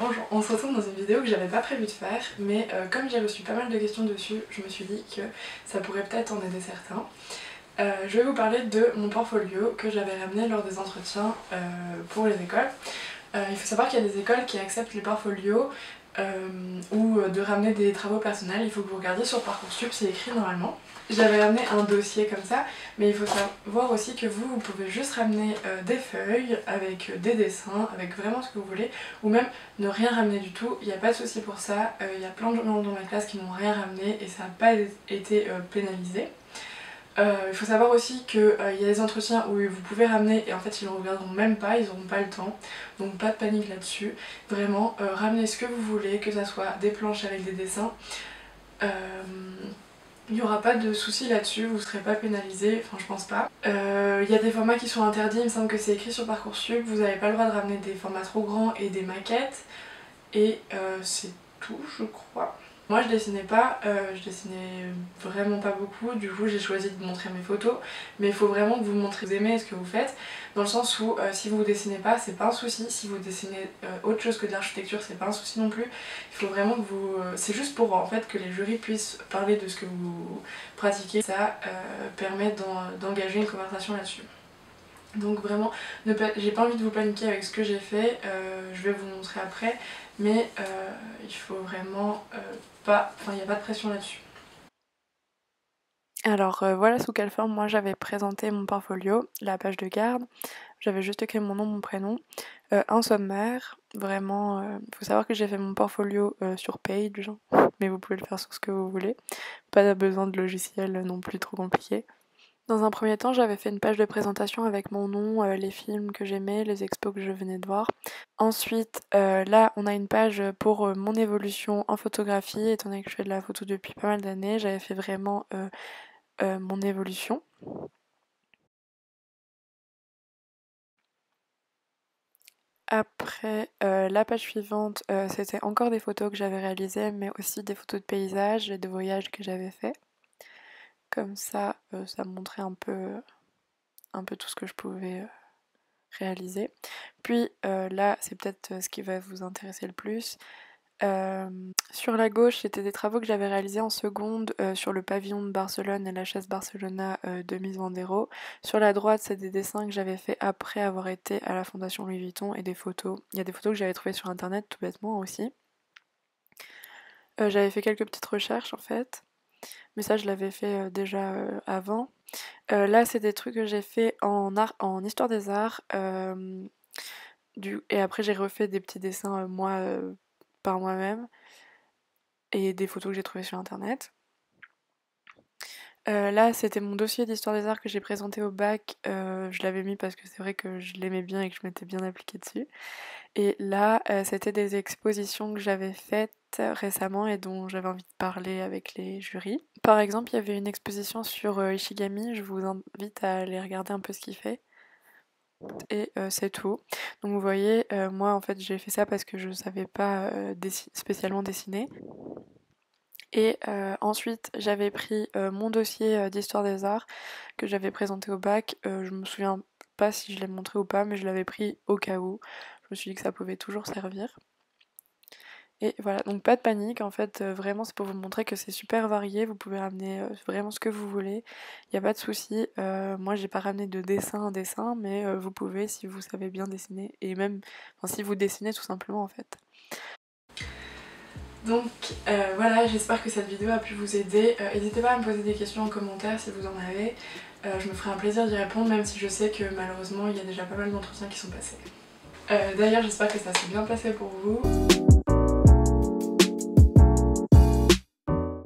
Bonjour, on se retrouve dans une vidéo que j'avais pas prévu de faire, mais comme j'ai reçu pas mal de questions dessus, je me suis dit que ça pourrait peut-être en aider certains. Je vais vous parler de mon portfolio que j'avais ramené lors des entretiens pour les écoles. Il faut savoir qu'il y a des écoles qui acceptent les portfolios ou de ramener des travaux personnels. Il faut que vous regardiez sur Parcoursup, c'est écrit normalement. J'avais ramené un dossier comme ça, mais il faut savoir aussi que vous pouvez juste ramener des feuilles avec des dessins, avec vraiment ce que vous voulez, ou même ne rien ramener du tout, il n'y a pas de souci pour ça. Il y a plein de gens dans ma classe qui n'ont rien ramené et ça n'a pas été pénalisé. Il faut savoir aussi qu'il y a des entretiens où vous pouvez ramener et en fait ils ne regarderont même pas, ils n'auront pas le temps, donc pas de panique là-dessus. Vraiment, ramenez ce que vous voulez, que ça soit des planches avec des dessins. Il n'y aura pas de soucis là-dessus, vous ne serez pas pénalisé, enfin je pense pas. Il y a des formats qui sont interdits, il me semble que c'est écrit sur Parcoursup, vous n'avez pas le droit de ramener des formats trop grands et des maquettes. Et c'est tout je crois. Moi je dessinais pas, je dessinais vraiment pas beaucoup, du coup j'ai choisi de montrer mes photos, mais il faut vraiment que vous montrez que vous aimez ce que vous faites, dans le sens où si vous dessinez pas c'est pas un souci, si vous dessinez autre chose que de l'architecture c'est pas un souci non plus, il faut vraiment que vous... c'est juste pour en fait que les jurys puissent parler de ce que vous pratiquez, ça permet d'engager une conversation là-dessus. Donc vraiment, j'ai pas envie de vous paniquer avec ce que j'ai fait, je vais vous montrer après, mais il faut vraiment pas... Enfin, il n'y a pas de pression là-dessus. Alors voilà sous quelle forme moi j'avais présenté mon portfolio, la page de garde, j'avais juste écrit mon nom, mon prénom, un sommaire, vraiment, faut savoir que j'ai fait mon portfolio sur Page, mais vous pouvez le faire sur ce que vous voulez, pas besoin de logiciel non plus trop compliqué. Dans un premier temps, j'avais fait une page de présentation avec mon nom, les films que j'aimais, les expos que je venais de voir. Ensuite, là, on a une page pour mon évolution en photographie, étant donné que je fais de la photo depuis pas mal d'années, j'avais fait vraiment mon évolution. Après, la page suivante, c'était encore des photos que j'avais réalisées, mais aussi des photos de paysages et de voyages que j'avais fait. Comme ça, ça montrait un peu tout ce que je pouvais réaliser. Puis là, c'est peut-être ce qui va vous intéresser le plus. Sur la gauche, c'était des travaux que j'avais réalisés en seconde sur le pavillon de Barcelone et la chaise Barcelona de Mies van der Rohe. Sur la droite, c'est des dessins que j'avais fait après avoir été à la Fondation Louis Vuitton et des photos. Il y a des photos que j'avais trouvées sur internet tout bêtement aussi. J'avais fait quelques petites recherches en fait, mais ça je l'avais fait déjà avant. Là, c'est des trucs que j'ai fait en histoire des arts. Et après, j'ai refait des petits dessins moi par moi-même et des photos que j'ai trouvées sur internet. Là, c'était mon dossier d'histoire des arts que j'ai présenté au bac. Je l'avais mis parce que c'est vrai que je l'aimais bien et que je m'étais bien appliquée dessus. Et là, c'était des expositions que j'avais faites récemment et dont j'avais envie de parler avec les jurys. Par exemple, il y avait une exposition sur Ishigami, je vous invite à aller regarder un peu ce qu'il fait. Et c'est tout. Donc vous voyez, moi en fait j'ai fait ça parce que je savais pas spécialement dessiner. Et ensuite j'avais pris mon dossier d'histoire des arts que j'avais présenté au bac. Je me souviens pas si je l'ai montré ou pas, mais je l'avais pris au cas où. Je me suis dit que ça pouvait toujours servir. Et voilà, donc pas de panique, en fait, vraiment c'est pour vous montrer que c'est super varié, vous pouvez ramener vraiment ce que vous voulez, il n'y a pas de souci. Moi j'ai pas ramené de dessin en dessin, mais vous pouvez si vous savez bien dessiner, et même si vous dessinez tout simplement en fait. Donc voilà, j'espère que cette vidéo a pu vous aider. N'hésitez pas à me poser des questions en commentaire si vous en avez, je me ferai un plaisir d'y répondre, même si je sais que malheureusement il y a déjà pas mal d'entretiens qui sont passés. D'ailleurs j'espère que ça s'est bien passé pour vous.